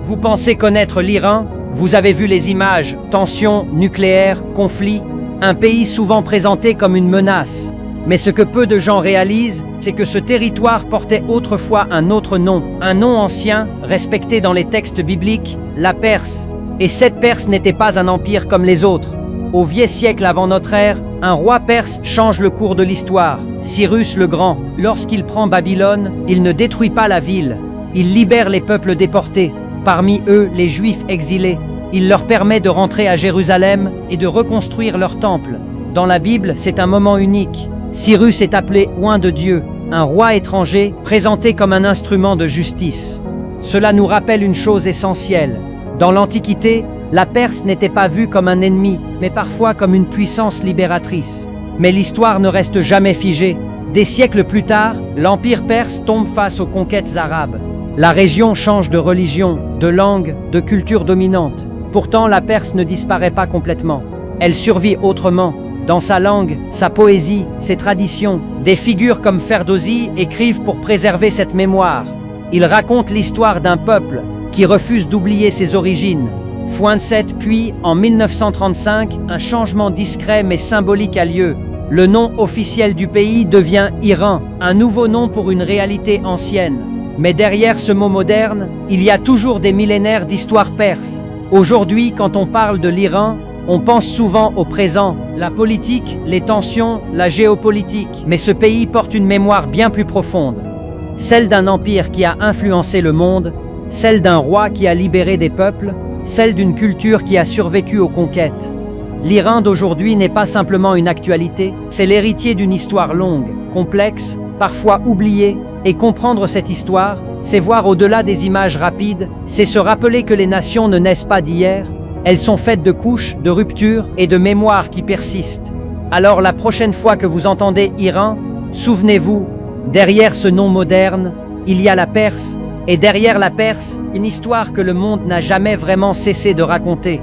Vous pensez connaître l'Iran? Vous avez vu les images, tensions, nucléaires, conflits, un pays souvent présenté comme une menace. Mais ce que peu de gens réalisent, c'est que ce territoire portait autrefois un autre nom, un nom ancien, respecté dans les textes bibliques, la Perse. Et cette Perse n'était pas un empire comme les autres. Au vieux siècle avant notre ère, un roi perse change le cours de l'histoire, Cyrus le Grand. Lorsqu'il prend Babylone, il ne détruit pas la ville, il libère les peuples déportés, parmi eux les Juifs exilés. Il leur permet de rentrer à Jérusalem et de reconstruire leur temple. Dans la Bible, c'est un moment unique. Cyrus est appelé oint de Dieu, un roi étranger présenté comme un instrument de justice. Cela nous rappelle une chose essentielle. Dans l'Antiquité, la Perse n'était pas vue comme un ennemi, mais parfois comme une puissance libératrice. Mais l'histoire ne reste jamais figée. Des siècles plus tard, l'Empire perse tombe face aux conquêtes arabes. La région change de religion, de langue, de culture dominante. Pourtant, la Perse ne disparaît pas complètement. Elle survit autrement. Dans sa langue, sa poésie, ses traditions, des figures comme Ferdowsi écrivent pour préserver cette mémoire. Ils racontent l'histoire d'un peuple qui refuse d'oublier ses origines. Fouinsett, puis, en 1935, un changement discret mais symbolique a lieu. Le nom officiel du pays devient Iran, un nouveau nom pour une réalité ancienne. Mais derrière ce mot moderne, il y a toujours des millénaires d'histoire perse. Aujourd'hui, quand on parle de l'Iran, on pense souvent au présent, la politique, les tensions, la géopolitique. Mais ce pays porte une mémoire bien plus profonde. Celle d'un empire qui a influencé le monde, celle d'un roi qui a libéré des peuples, celle d'une culture qui a survécu aux conquêtes. L'Iran d'aujourd'hui n'est pas simplement une actualité, c'est l'héritier d'une histoire longue, complexe, parfois oubliée, et comprendre cette histoire, c'est voir au-delà des images rapides, c'est se rappeler que les nations ne naissent pas d'hier, elles sont faites de couches, de ruptures et de mémoires qui persistent. Alors la prochaine fois que vous entendez Iran, souvenez-vous, derrière ce nom moderne, il y a la Perse, et derrière la Perse, une histoire que le monde n'a jamais vraiment cessé de raconter.